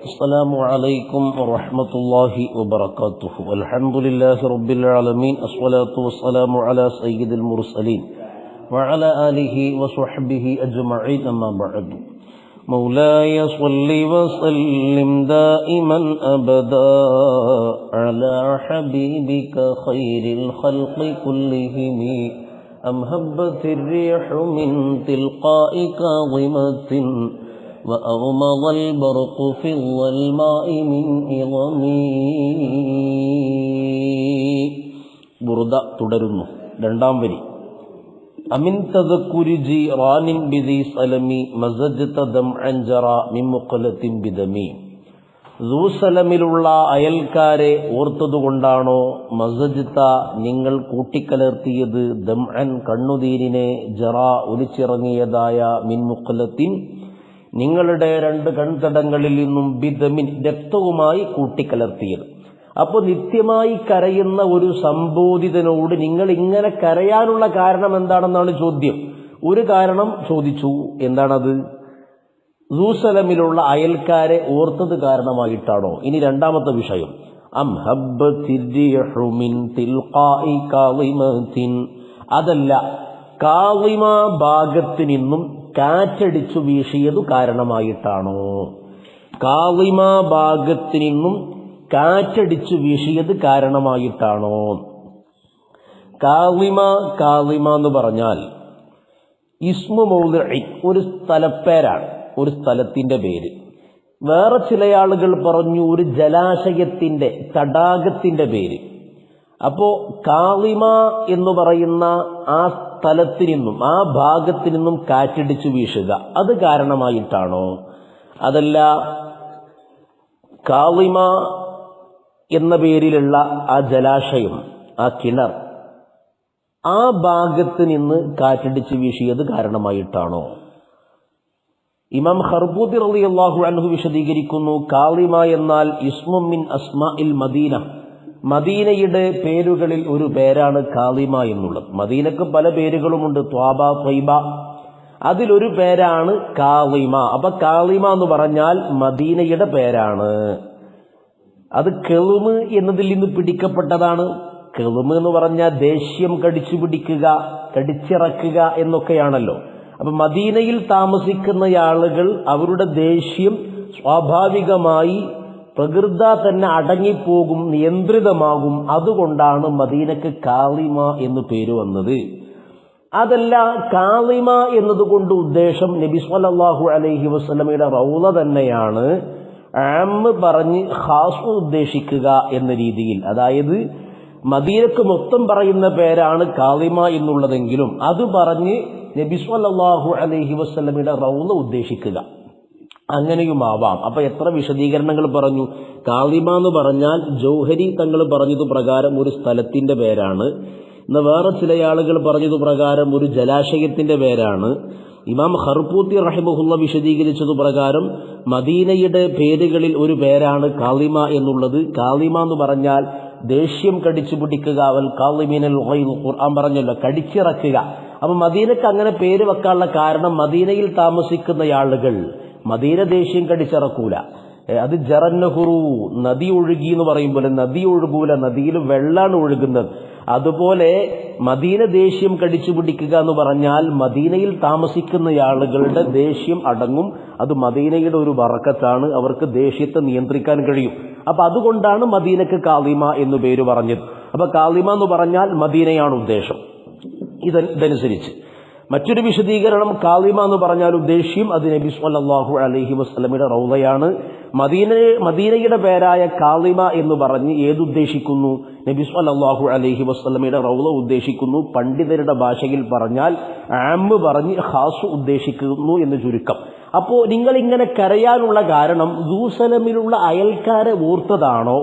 السلام عليكم ورحمة الله وبركاته. الحمد لله رب العالمين، الصلاة والسلام على سيد المرسلين وعلى آله وصحبه أجمعين، أما بعد. مولاي صل وسلم دائما أبدا على حبيبك خير الخلق كلهم. أم هبت الريح من تلقاء كاظمة وأغمض البرق في الظلماء من إظمي. ബുർദ തുടരുന്നു. രണ്ടാം വരി. അമിൻ തദക്കുരി ജീറാനിൻ ബിദി സലമി മസജ്ത ദംഅൻ ജറാ മിൻ മുഖലത്തിൻ ബിദമി. സലമിലുള്ള അയൽക്കാരെ ഓർത്തതുകൊണ്ടാണോ മസജ്ത നിങ്ങൾ കൂട്ടിക്കലർത്തിയത് ദംഅൻ കണ്ണുനീരിനെ ജറാ ഒലിച്ചിറങ്ങിയതായ മിൻ മുഖലത്തിൻ നിങ്ങളുടെ രണ്ട് കൺതടങ്ങളിൽ നിന്നും ബിദമിൻ രക്തവുമായി കൂട്ടിക്കലർത്തിയത്. അപ്പോൾ നിത്യമായി കരയുന്ന ഒരു സംബോധിതനോട് നിങ്ങൾ ഇങ്ങനെ കരയാനുള്ള കാരണം എന്താണെന്നാണ് ചോദ്യം. ഒരു കാരണം ചോദിച്ചു, എന്താണത്? സലമിലുള്ള അയൽക്കാരെ ഓർത്തത് കാരണമായിട്ടാണോ? ഇനി രണ്ടാമത്തെ വിഷയം, അതല്ല, കാളിമ ഭാഗത്ത് നിന്നും കാറ്റടിച്ചു വീശിയതു കാരണമായിട്ടാണോ? കാളിമ ഭാഗത്ത് നിന്നും കാറ്റടിച്ചു വീശിയത് കാരണമായിട്ടാണോ? കാളിമ എന്ന് പറഞ്ഞാൽ ഇസ്മു മൗദിഇ, ഒരു സ്ഥലപ്പേരാണ്, ഒരു സ്ഥലത്തിന്റെ പേര്. വേറെ ചില ആളുകൾ പറഞ്ഞു ഒരു ജലാശയത്തിന്റെ, തടാകത്തിന്റെ പേര്. അപ്പോ കാളിമ എന്ന് പറയുന്ന ആ സ്ഥലത്തു നിന്നും, ആ ഭാഗത്തു നിന്നും കാറ്റടിച്ചു വീശുക, അത് കാരണമായിട്ടാണോ? അതല്ല, കാളിമ എന്ന പേരിലുള്ള ആ ജലാശയം, ആ കിണർ, ആ ഭാഗത്ത് നിന്ന് കാറ്റടിച്ചു വീശിയത് കാരണമായിട്ടാണോ? ഇമാം ഖർബൂതി റളിയല്ലാഹു അൻഹു വിശദീകരിക്കുന്നു, കാളിമ എന്നാൽ ഇസ്മും മിൻ അസ്മാഇൽ മദീന, മദീനയുടെ പേരുകളിൽ ഒരു പേരാണ് കാളിമ എന്നുള്ളത്. മദീനക്ക് പല പേരുകളുമുണ്ട്, ത്വാബ, ത്വയ്ബ, അതിലൊരു പേരാണ് കാളിമ. അപ്പൊ കാളിമ എന്ന് പറഞ്ഞാൽ മദീനയുടെ പേരാണ്. അത് കെളുമ് എന്നതിൽ നിന്ന് പിടിക്കപ്പെട്ടതാണ്. കെളുമ് എന്ന് പറഞ്ഞാൽ ദേഷ്യം, കടിച്ചു പിടിക്കുക, കടിച്ചിറക്കുക എന്നൊക്കെയാണല്ലോ. അപ്പൊ മദീനയിൽ താമസിക്കുന്ന ആളുകൾ അവരുടെ ദേഷ്യം സ്വാഭാവികമായി പ്രകൃത തന്നെ അടങ്ങിപ്പോകും, നിയന്ത്രിതമാകും. അതുകൊണ്ടാണ് മദീനക്ക് കാളിമ എന്ന് പേര് വന്നത്. അതല്ല, കാളിമ എന്നതുകൊണ്ട് ഉദ്ദേശം നബി സ്വല്ലല്ലാഹു അലൈഹി വസല്ലമയുടെ റൗള തന്നെയാണ്, ആം പറഞ്ഞ് ഖാസ് ഉദ്ദേശിക്കുക എന്ന രീതിയിൽ. അതായത് മദീനക്ക് മൊത്തം പറയുന്ന പേരാണ് കാളിമ എന്നുള്ളതെങ്കിലും അത് പറഞ്ഞ് നബി സ്വല്ലല്ലാഹു അലൈഹി വസല്ലമയുടെ റൗള ഉദ്ദേശിക്കുക, അങ്ങനെയുമാവാം. അപ്പൊ എത്ര വിശദീകരണങ്ങൾ പറഞ്ഞു. കാളിമ എന്ന് പറഞ്ഞാൽ ജൗഹരി തങ്ങൾ പറഞ്ഞതു പ്രകാരം ഒരു സ്ഥലത്തിന്റെ പേരാണ്. എന്നാൽ വേറെ ചില ആളുകൾ പറഞ്ഞതു പ്രകാരം ഒരു ജലാശയത്തിന്റെ പേരാണ്. ഇമാം ഖർബൂതി റഹിമഹുല്ല വിശദീകരിച്ചതു പ്രകാരം മദീനയുടെ പേരുകളിൽ ഒരു പേരാണ് കാളിമ എന്നുള്ളത്. കാളിമ എന്ന് പറഞ്ഞാൽ ദേഷ്യം കടിച്ചു പിടിക്കുക, വൽ കാളിമീനൽ ഗൈദ്, ഖുർആൻ പറഞ്ഞല്ലോ, കടിച്ചിറക്കുക. അപ്പൊ മദീനക്ക് അങ്ങനെ പേര് വെക്കാനുള്ള കാരണം, മദീനയിൽ താമസിക്കുന്ന ആളുകൾ മദീന ദേഷ്യം കടിച്ചിറക്കൂല. അത് ജറന്നഹുറു, നദി ഒഴുകി എന്ന് പറയും പോലെ നദി ഒഴുകൂല, നദിയിൽ വെള്ളാണ് ഒഴുകുന്നത്. അതുപോലെ മദീന ദേഷ്യം കടിച്ചു പിടിക്കുക എന്ന് പറഞ്ഞാൽ മദീനയിൽ താമസിക്കുന്ന ആളുകളുടെ ദേഷ്യം അടങ്ങും. അത് മദീനയുടെ ഒരു ബറക്കത്താണ്, അവർക്ക് ദേഷ്യത്തെ നിയന്ത്രിക്കാൻ കഴിയും. അപ്പൊ അതുകൊണ്ടാണ് മദീനക്ക് കാളിമ എന്ന് പേര് പറഞ്ഞത്. അപ്പൊ കാളിമ എന്ന് പറഞ്ഞാൽ മദീനയാണ് ഉദ്ദേശം. ഇതനുസരിച്ച് മറ്റൊരു വിശദീകരണം, കാളിമ എന്ന് പറഞ്ഞാൽ ഉദ്ദേശ്യം അത് നബി സ്വല്ലല്ലാഹു അലൈഹി വസല്ലമയുടെ റൗളയാണ്. മദീനയുടെ പേരായ കാളിമ എന്ന് പറഞ്ഞ് ഏതുദ്ദേശിക്കുന്നു? നബി സ്വല്ലല്ലാഹു അലൈഹി വസല്ലമയുടെ റൗള ഉദ്ദേശിക്കുന്നു. പണ്ഡിതരുടെ ഭാഷയിൽ പറഞ്ഞാൽ ആം പറഞ്ഞ് ഖാസ് ഉദ്ദേശിക്കുന്നു എന്ന് ചുരുക്കം. അപ്പോ നിങ്ങൾ ഇങ്ങനെ കരയാനുള്ള കാരണം സലമിലുള്ള അയൽക്കാരെ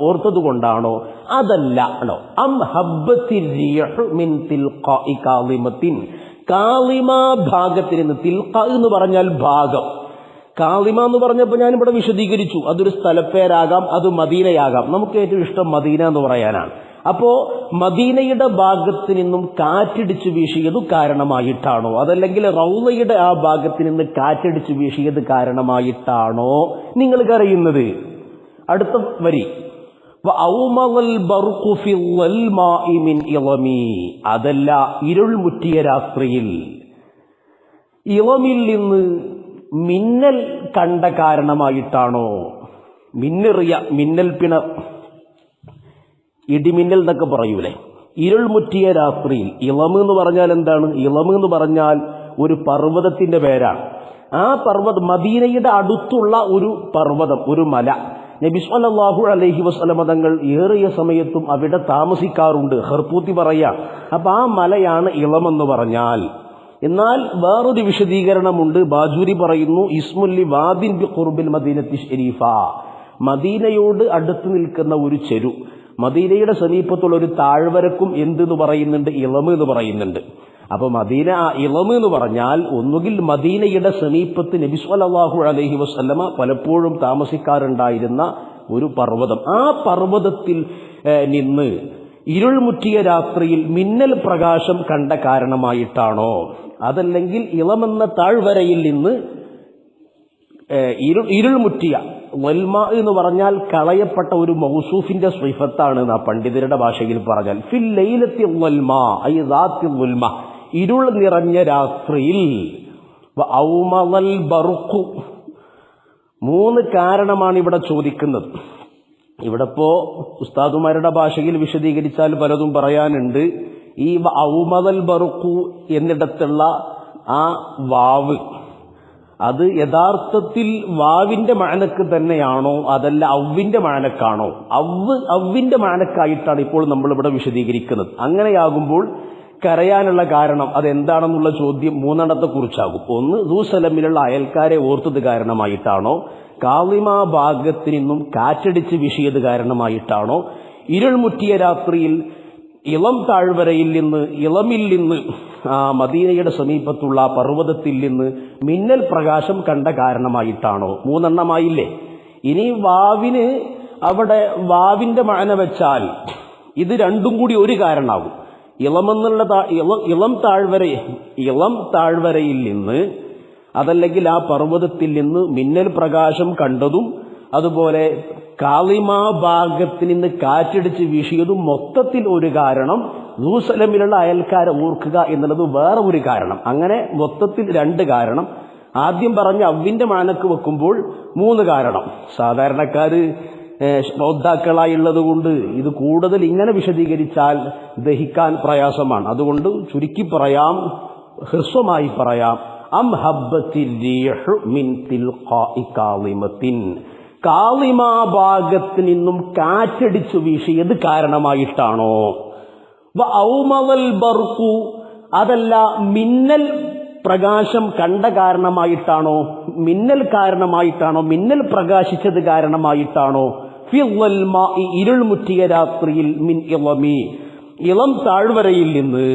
ഓർത്തതുകൊണ്ടാണോ? അതല്ല. അം ഹബ്ബത്തിർ റിയഹു മിൻ തിൽഖാഇ കാളിമത്തിൻ, കാളിമ ഭാഗത്തിൽ നിന്ന്, തിൽഖ എന്ന് പറഞ്ഞാൽ ഭാഗം. കാളിമ എന്ന് പറഞ്ഞപ്പോൾ ഞാനിവിടെ വിശദീകരിച്ചു, അതൊരു സ്ഥലപ്പേരാകാം, അത് മദീനയാകാം. നമുക്ക് ഏറ്റവും ഇഷ്ടം മദീന എന്ന് പറയാനാണ്. അപ്പോ മദീനയുടെ ഭാഗത്ത് നിന്നും കാറ്റടിച്ചു വീശിയത് കാരണമായിട്ടാണോ, അതല്ലെങ്കിൽ റൗളയുടെ ആ ഭാഗത്ത് നിന്ന് കാറ്റടിച്ചു വീശിയത് കാരണമായിട്ടാണോ നിങ്ങൾ കരയുന്നത്? അടുത്ത വരി വഔമൽ ബർഖു ഫിൽ ളൽമാഇ മിൻ ഇളമി, അതല്ല ഇരുൾ മുറ്റിയ രാത്രിയിൽ ഇളമിൽ നിന്ന് മിന്നൽ കണ്ട കാരണമായിട്ടാണോ? മിന്നെറിയ, മിന്നൽ പിണർ, ഇടിമിന്നൽ എന്നൊക്കെ പറയൂലേ. ഇരുൾ മുറ്റിയ രാത്രിയിൽ, ഇളമ് എന്ന് പറഞ്ഞാൽ എന്താണ്? ഇളമ് എന്ന് പറഞ്ഞാൽ ഒരു പർവ്വതത്തിന്റെ പേരാണ്. ആ പർവ്വതം മദീനയുടെ അടുത്തുള്ള ഒരു പർവ്വതം, ഒരു മല. നബി സല്ലല്ലാഹു അലൈഹി വസല്ലം തങ്ങൾ ഏറിയ സമയത്തും അവിടെ താമസിക്കാറുണ്ട്. ഖർപൂത്തി പറയാ. അപ്പൊ ആ മലയാണ് ഇളമെന്ന് പറഞ്ഞാൽ. എന്നാൽ വേറൊരു വിശദീകരണമുണ്ട്. ബാജൂരി പറയുന്നു ഇസ്മുല്ലി വാദിൻ ബി ഖുർബിൽ മദീനത്തി ശരീഫ, മദീനയോട് അടുത്ത് നിൽക്കുന്ന ഒരു ചെരു, മദീനയുടെ സമീപത്തുള്ള ഒരു താഴ്വരക്കും എന്തെന്ന് പറയുന്നുണ്ട്? ഇളമ് എന്ന് പറയുന്നുണ്ട്. അപ്പൊ മദീന ഇളമ് എന്ന് പറഞ്ഞാൽ ഒന്നുകിൽ മദീനയുടെ സമീപത്ത് നബി സല്ലല്ലാഹു അലൈഹി വസല്ലമ പലപ്പോഴും താമസിക്കാറുണ്ടായിരുന്ന ഒരു പർവ്വതം, ആ പർവ്വതത്തിൽ നിന്ന് ഇരുൾ മുറ്റിയ രാത്രിയിൽ മിന്നൽ പ്രകാശം കണ്ട കാരണമായിട്ടാണോ? അതല്ലെങ്കിൽ ഇളമെന്ന താഴ്വരയിൽ നിന്ന് ഇരുൾ മുറ്റിയ, വൽമാ എന്ന് പറഞ്ഞാൽ കളയപ്പെട്ട ഒരു മൗസൂഫിന്റെ സിഫത്താണ് ആ പണ്ഡിതരുടെ ഭാഷയിൽ പറഞ്ഞാൽ. ഫിൽ ലൈലത്തി വൽമാ ഐ ദാത്തി വൽമ, ഇരുൾ നിറഞ്ഞ രാത്രിയിൽ. ഔമൽ ബർഖു, 3 കാരണമാണ് ഇവിടെ ചോദിക്കുന്നത്. ഇവിടെ ഇപ്പോ ഉസ്താദുമാരുടെ ഭാഷയിൽ വിശദീകരിച്ചാൽ പലതും പറയാനുണ്ട്. ഈ ഔമൽ ബർഖു എന്നിടത്തുള്ള ആ വാവ്, അത് യഥാർത്ഥത്തിൽ വാവിന്റെ മാനക്ക് തന്നെയാണോ അതല്ല അവ്വിന്റെ മാനക്കാണോ? അവ്വിന്റെ മാനക്കായിട്ടാണ് ഇപ്പോൾ നമ്മളിവിടെ വിശദീകരിക്കുന്നത്. അങ്ങനെയാകുമ്പോൾ കരയാനുള്ള കാരണം അതെന്താണെന്നുള്ള ചോദ്യം 3 കുറിച്ചാകും. ഒന്ന്, ദൂസലമിലുള്ള അയൽക്കാരെ ഓർത്തത് കാരണമായിട്ടാണോ? കാളിമാ ഭാഗത്ത് നിന്നും കാറ്റടിച്ച് വീശിയത് കാരണമായിട്ടാണോ? ഇരുൾ മുറ്റിയ രാത്രിയിൽ ഇളം താഴ്വരയിൽ നിന്ന്, ഇളമിൽ നിന്ന്, മദീനയുടെ സമീപത്തുള്ള പർവ്വതത്തിൽ നിന്ന് മിന്നൽ പ്രകാശം കണ്ട കാരണമായിട്ടാണോ? 3 ഇനി വാവിന് അവിടെ വാവിന്റെ മാന വെച്ചാൽ ഇത് രണ്ടും കൂടി ഒരു കാരണമാകും. ഇളമെന്നുള്ള ഇളം താഴ്വരയിൽ നിന്ന്, അതല്ലെങ്കിൽ ആ പർവ്വതത്തിൽ നിന്ന് മിന്നൽ പ്രകാശം കണ്ടതും, അതുപോലെ കാളിമാ ഭാഗത്ത് നിന്ന് കാറ്റടിച്ച് വീശിയതും മൊത്തത്തിൽ ഒരു കാരണം. ജെറൂസലമിലുള്ള അയൽക്കാരെ ഓർക്കുക എന്നുള്ളത് വേറെ ഒരു കാരണം. അങ്ങനെ മൊത്തത്തിൽ 2 കാരണം. ആദ്യം പറഞ്ഞ അവ്വിന്റെ മാനക്ക് വെക്കുമ്പോൾ 3 കാരണം. സാധാരണക്കാര് ശ്രോതാക്കളായുള്ളത് കൊണ്ട് ഇത് കൂടുതൽ ഇങ്ങനെ വിശദീകരിച്ചാൽ ദഹിക്കാൻ പ്രയാസമാണ്. അതുകൊണ്ട് ചുരുക്കി പറയാം, ഹ്രസ്വമായി പറയാം. അം ഹബ്ബത്തിൽ റീഹു മിൻ തിൽഖാഇ കാളിമത്തിൻ, കാളിമാ ഭാഗത്ത് നിന്നും കാറ്റടിച്ചു വീശിയത് കാരണമായിട്ടാണോ? ഔമൽ ബർഖു, അതല്ല മിന്നൽ പ്രകാശം കണ്ട കാരണമായിട്ടാണോ? മിന്നൽ കാരണമായിട്ടാണോ? മിന്നൽ പ്രകാശിച്ചത് കാരണമായിട്ടാണോ? ഇരുൾ മുറ്റിയ രാത്രിയിൽ മിൻ ഇളമി, ഇളം താഴ്വരയിൽ നിന്ന്.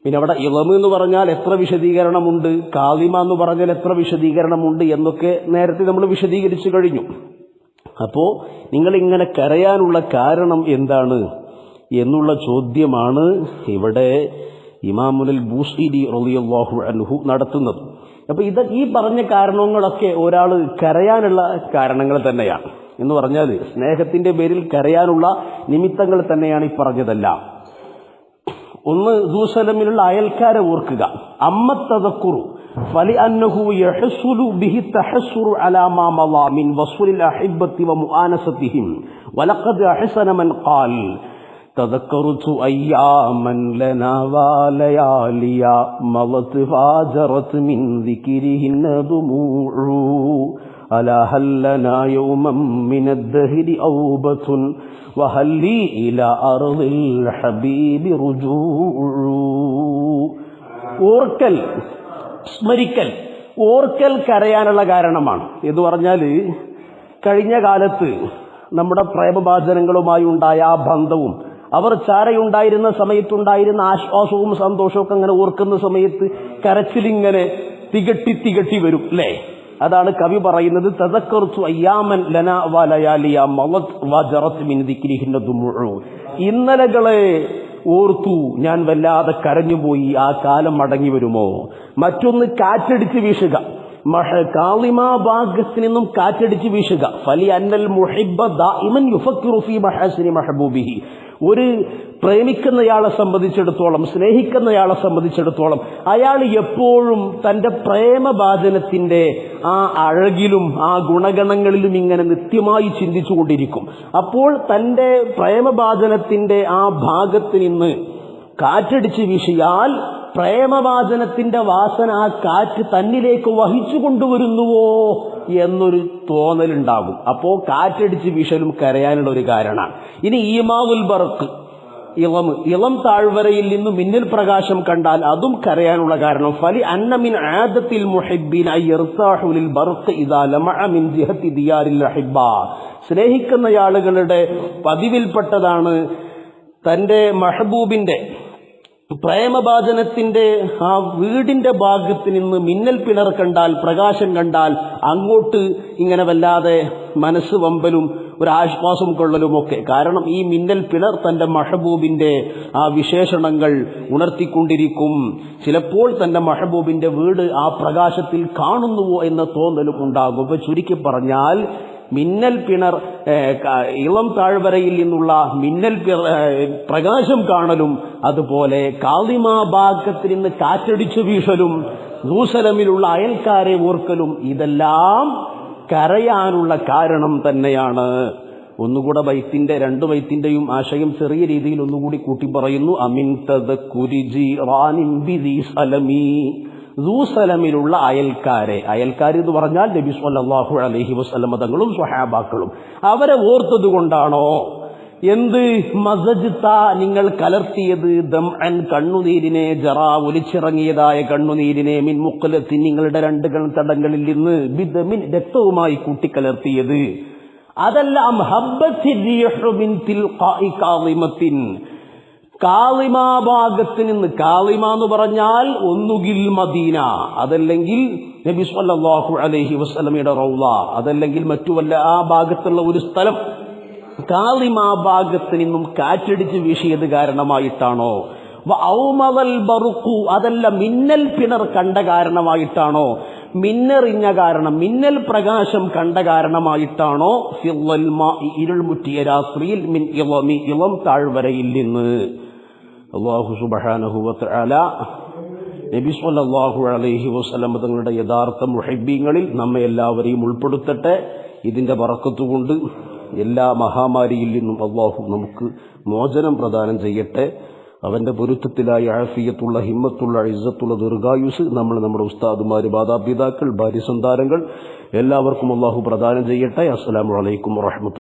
പിന്നെ അവിടെ ഇളമ് എന്ന് പറഞ്ഞാൽ എത്ര വിശദീകരണമുണ്ട്, കാളിമ എന്ന് പറഞ്ഞാൽ എത്ര വിശദീകരണമുണ്ട് എന്നൊക്കെ നേരത്തെ നമ്മൾ വിശദീകരിച്ചു കഴിഞ്ഞു. അപ്പോ നിങ്ങൾ ഇങ്ങനെ കരയാനുള്ള കാരണം എന്താണ് എന്നുള്ള ചോദ്യമാണ് ഇവിടെ ഇമാമുൽ ബൂസീരി റളിയല്ലാഹു അൻഹു നടത്തുന്നത്. അപ്പൊ ഈ പറഞ്ഞ കാരണങ്ങളൊക്കെ ഒരാൾ കരയാനുള്ള കാരണങ്ങൾ തന്നെയാണ് എന്ന് പറഞ്ഞാൽ സ്നേഹത്തിന്റെ പേരിൽ കരയാനുള്ള നിമിത്തങ്ങൾ തന്നെയാണ് ഈ പറഞ്ഞതെല്ലാം. ഒന്ന്, ജെറൂസലമിലുള്ള അയൽക്കാരെ ഓർക്കുക. അമ്മത്തദക്കുറു ഫലിഅന്നഹു യഹ്സുലു ബിഹി തഹസ്സുറു അലാ മാ മളാ മിൻ വസ്ലിൽ അഹിബ്ബത്തി വമുആനസതിഹിം വലഖദ് അഹ്സന മൻ ഖാൽ തദക്കറതു അയ്യാമൻ ലനാ വലയാലിയ മളത് ഫാജറത് മിൻ ദിക്രിഹിന്ന ദുമൂഉ അലാ ഹൽ ലനാ യൗമൻ മിനദ് ദഹരി ഔബത്തുൻ വഹല്ലി ഇലാ അർദിൽ ഹബീബി റുജൂഉ. ഓർക്കൽ, സ്മരിക്കൽ, ഓർക്കൽ കരയാനുള്ള കാരണമാണ് എന്ന് പറഞ്ഞാൽ കഴിഞ്ഞ കാലത്ത് നമ്മുടെ പ്രേമഭാജനങ്ങളുമായി ഉണ്ടായ ആ ബന്ധവും അവർ ചാരയുണ്ടായിരുന്ന സമയത്തുണ്ടായിരുന്ന ആശ്വാസവും സന്തോഷവും ഒക്കെ അങ്ങനെ ഓർക്കുന്ന സമയത്ത് കരച്ചിലിങ്ങനെ തികട്ടി വരും അല്ലേ? അതാണ് കവി പറയുന്നത്, തദക്കർതു അയ്യാമൻ ലനാ വലയാലിയ മളത് വജറത് മിൻ ദിക്രിഹിന്ന ദുമൂഉ. ഇന്നലകളെ ഓർത്തു ഞാൻ വല്ലാതെ കരഞ്ഞുപോയി, ആ കാലം മടങ്ങി വരുമോ? മറ്റൊന്ന്, കാറ്റടിച്ച് വീശുക. കാളിമാ ഭാഗത്ത് നിന്നും കാറ്റടിച്ച് വീശുക. ഫലി അന്നൽ മുഹിബ്ബ ദായിമൻ യുഫക്കിറു ഫീ മഹാസിനി മഹബൂബിഹി. ഒരു പ്രേമിക്കുന്നയാളെ സംബന്ധിച്ചിടത്തോളം, സ്നേഹിക്കുന്നയാളെ സംബന്ധിച്ചിടത്തോളം അയാൾ എപ്പോഴും തന്റെ പ്രേമഭാജനത്തിന്റെ ആ അഴകിലും ആ ഗുണഗണങ്ങളിലും ഇങ്ങനെ നിത്യമായി ചിന്തിച്ചുകൊണ്ടിരിക്കും. അപ്പോൾ തന്റെ പ്രേമഭാജനത്തിന്റെ ആ ഭാഗത്ത് നിന്ന് കാറ്റടിച്ച് വീശിയാൽ പ്രേമവാചനത്തിന്റെ വാസന ആ കാറ്റ് തന്നിലേക്ക് വഹിച്ചു കൊണ്ടുവരുന്നുവോ എന്നൊരു തോന്നലുണ്ടാകും. അപ്പോ കാറ്റടിച്ച് വീശലും കരയാനുള്ള ഒരു കാരണമാണ്. ഇനി ഈമാവുൽ ബർക്ക്, ഇളം താഴ്വരയിൽ നിന്ന് മിന്നൽ പ്രകാശം കണ്ടാൽ അതും കരയാനുള്ള കാരണം. ഫലി അന്ന മിൻ ആദത്തിൽ മുഹിബ്ബിൻ അയ്യർതാഹു ലിൽ ബർക്ക് ഇദാ ലമഅ മിൻ ജിഹത്തി ദിയാരിൽ അഹിബ്ബ. സ്നേഹിക്കുന്ന ആളുകളുടെ പതിവിൽപ്പെട്ടതാണ് തന്റെ മഹബൂബിന്റെ പ്രേമഭാജനത്തിന്റെ ആ വീടിന്റെ ഭാഗത്ത് നിന്ന് മിന്നൽ പിണർ കണ്ടാൽ, പ്രകാശം കണ്ടാൽ അങ്ങോട്ട് ഇങ്ങനെ വല്ലാതെ മനസ്സ് വമ്പലും ഒരു ആശ്വാസം കൊള്ളലുമൊക്കെ. കാരണം ഈ മിന്നൽ പിണർ തന്റെ മഹബൂബിന്റെ ആ വിശേഷണങ്ങൾ ഉണർത്തിക്കൊണ്ടിരിക്കും. ചിലപ്പോൾ തന്റെ മഹബൂബിന്റെ വീട് ആ പ്രകാശത്തിൽ കാണുന്നുവോ എന്ന തോന്നലും ഉണ്ടാകും. അപ്പൊ ചുരുക്കി പറഞ്ഞാൽ മിന്നൽ പിണർ, ഇളം താഴ്വരയിൽ നിന്നുള്ള മിന്നൽ പ്രകാശം കാണലും, അതുപോലെ കാളിമാ ഭാഗത്തിൽ നിന്ന് കാറ്റടിച്ചു വീശലും, ജെറൂസലമിലുള്ള അയൽക്കാരെ ഓർക്കലും, ഇതെല്ലാം കരയാനുള്ള കാരണം തന്നെയാണ്. ഒന്നുകൂടെ ബൈത്തിന്റെ, രണ്ട് ബൈത്തിന്റെയും ആശയം ചെറിയ രീതിയിൽ ഒന്നുകൂടി കൂട്ടി പറയുന്നു. അമിൻ തദക്കുരി ജീറാനിൻ ബിദി സലമി. ജെറൂസലമിലുള്ള അയൽക്കാരെ, അയൽക്കാർ എന്ന് പറഞ്ഞാൽ നബി സല്ലല്ലാഹു അലൈഹി വസല്ലം തങ്ങളും സ്വഹാബാക്കളും, അവരെ ഓർത്തത് കൊണ്ടാണോ? എന്ത് മസജ്ത, നിങ്ങൾ കലർത്തിയത്, ദംഅൻ കണ്ണുനീരിനെ, ജറാ ഒലിച്ചിറങ്ങിയതായ കണ്ണുനീരിനെ, മിൻ മുഖ്ലത്തിൻ നിങ്ങളുടെ രണ്ട് തടങ്ങളിൽ നിന്ന്, ബിദമിൻ രക്തവുമായി കൂട്ടിക്കലർത്തിയത്. അതെല്ലാം ഹബ്ബത്തി റിയഹു മിൻ തിൽഖാഇ കാളിമത്തിൻ, കാളിമാ ഭാഗത്ത് നിന്ന്. കാളിമ എന്ന് പറഞ്ഞാൽ ഒന്നുകിൽ മദീന, അതല്ലെങ്കിൽ നബി സല്ലല്ലാഹു അലൈഹി വസല്ലമയുടെ റൗള, അതല്ലെങ്കിൽ മറ്റു വല്ല ആ ഭാഗത്തുള്ള ഒരു സ്ഥലം. കാളിമാ ഭാഗത്ത് നിന്നും കാറ്റടിച്ച് വീശിയത് കാരണമായിട്ടാണോ? ഔമവൽ ബറുഖു, അതല്ല മിന്നൽ പിണർ കണ്ട കാരണമായിട്ടാണോ? മിന്നറിഞ്ഞ കാരണം, മിന്നൽ പ്രകാശം കണ്ട കാരണമായിട്ടാണോ? ഫിളൽ മാഇ, ഇരുൾമുറ്റിയ രാത്രിയിൽ, മിൻ ഇളമി, ഇളം താഴ്വരയിൽ നിന്ന്. അല്ലാഹു സുബ്ഹാനഹു വ തആല നബി സല്ലല്ലാഹു അലൈഹി വസല്ലം തങ്ങളുടെ യഥാർത്ഥ മുഹിബ്ബീങ്ങളിൽ നമ്മെ എല്ലാവരെയും ഉൾപ്പെടുത്തട്ടെ. ഇതിന്റെ ബറക്കത്ത് കൊണ്ട് എല്ലാ മഹാമാരിയിൽ നിന്നും അല്ലാഹു നമുക്ക് മോചനം പ്രദാനം ചെയ്യട്ടെ. അവന്റെ പൊരുത്തത്തിലായ ആഫിയത്തുള്ള, ഹിമ്മത്തുള്ള, ഇസ്സത്തുള്ള ദീർഘായുസ് നമ്മുടെ ഉസ്താദുമാര്, മാതാപിതാക്കൾ, ഭാര്യ സന്താനങ്ങൾ എല്ലാവർക്കും അല്ലാഹു പ്രദാനം ചെയ്യട്ടെ. അസ്സലാമു അലൈക്കും വറഹ്മത്തുള്ളാഹി.